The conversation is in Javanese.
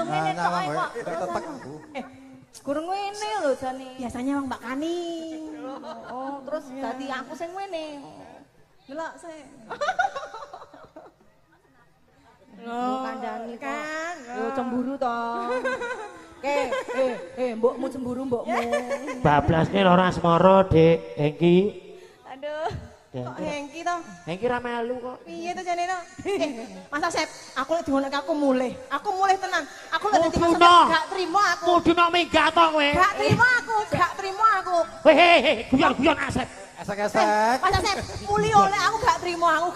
ngene tok ae kok. Tetek. Gurung ngene lho jane. Biasanya Bang Mbak Kani. Oh, terus dadi aku sing ngene. Delok sih. Kandhani kan. Yo cemburu to. Mbokmu cemburu mbokmu. Bablasne ora asmara, Dik. Hengki. Aduh. Kok Hengki to? Hengki ra melu kok. Piye to jane to? Masa Sep, aku lek dionek aku mulih. Aku mulih tenan. Aku lek dadi Mas Sep gak trimo aku. Kudu nok minggat to kowe. Gak trimo aku. Hei, guyon-guyon Asep. Esek-esek. Masa Sep, mulih oleh aku gak trimo aku.